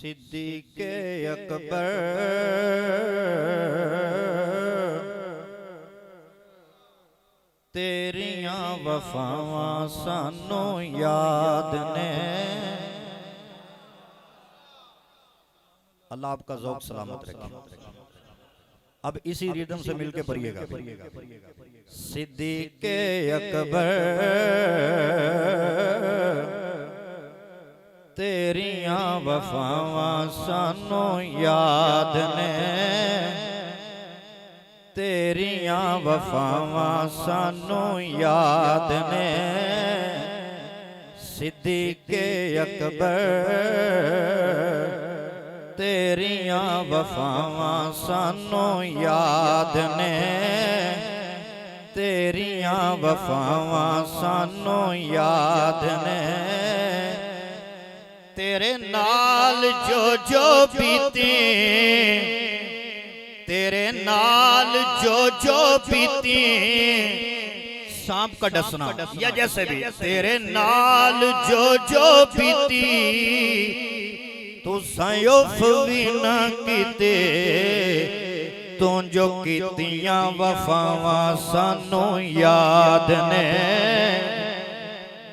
सिद्दीक़े अकबर तेरियां वफावां सानू याद ने। अल्लाह आपका ज़ौक़ सलामत रखे। अब इसी रिदम से मिलके पढ़िएगा। सिद्दीक़े अकबर तेरियां वफावां सानू याद ने, तेरियां वफावां सानू याद ने। सिद्दीक़े अकबर तेरियां वफावां सानू याद ने, तेरियां वफावां सानू याद ने। तेरे नाल जो जो बीती, तेरे नाल जो जो बीती, सांप का डसना या जैसे भी, तेरे नाल जो जो बीती तू सयुफ भी ना कीते, तू जो कीतियां वफावां सानू याद ने,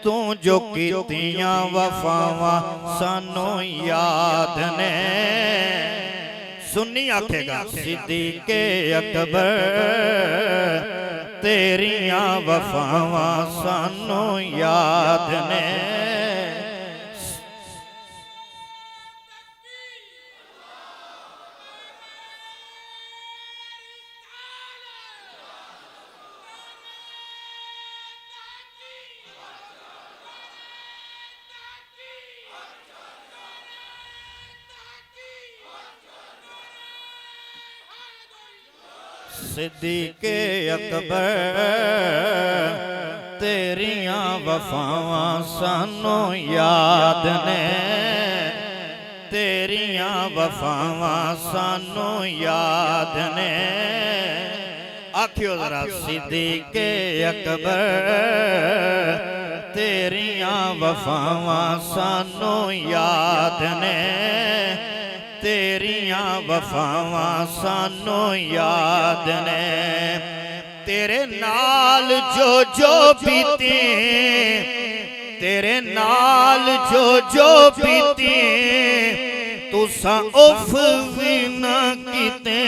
तू जो कीतियां वफावां सानू याद ने। सुन्नी आखेगा सिद्दीक़े अकबर तेरियां वफावां सानू याद ने। सिद्दीक़े अकबर तेरियां वफावां सानू याद ने, तेरियां वफावां सानू याद ने। आखियो जरा सिद्दीक़े अकबर तेरियां वफावां सानू याद ने, तेरियां वफावां सानू याद ने। तेरे नाल जो जो बीती, तेरे नाल जो जो बीती तुसा उफ भी ना कीते,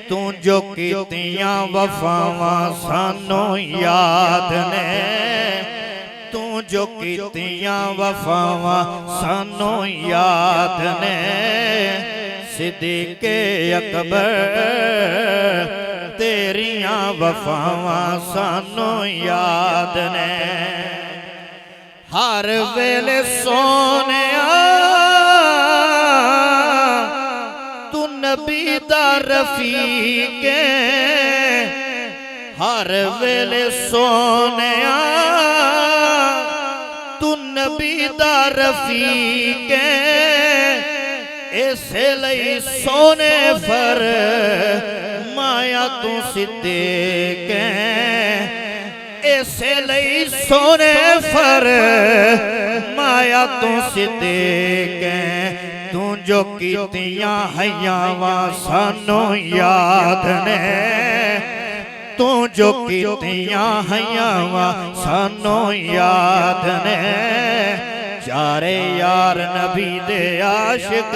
तू जो कीतियां वफावां सानू याद ने, तू जो कीतियां वफावां सानू याद ने। सिद्दीक़े अकबर तेरियां वफावां सानू याद ने। हर वेले सोनिया तू नबी दा रफीक, हर वेले सोनिया तू नबी दा रफीक, इसे लई सोने फर माया तू सिद्दीक़, इसे लई सोने फर माया तू सिद्दीक़। तू जो कीतियां हयावां सानू याद ने, तू जो कीतियां हयावां सानू याद ने। चारे यार नबी दे आशिक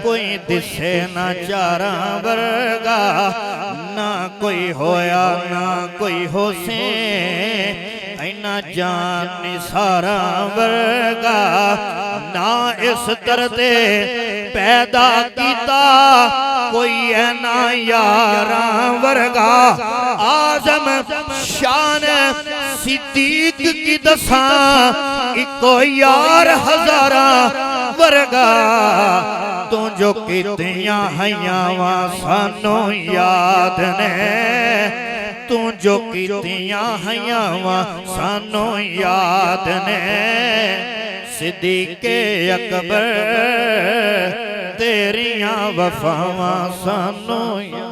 कोई दिसे ना चारा वर्गा, ना कोई होया ना कोई होसे, ऐना जान निसारा वर्गा। ना इस दर्दे पैदा किता कोई है ना यारा वर्गा। आजम शान सिद्दीक की दसा इको यार हजारा वर्गा। तू जो कीतियां हयावां सानू याद ने, तू जो कीतियां हयावां सानू याद ने। सिद्दीक़े अकबर तेरियां वफावां सानू याद।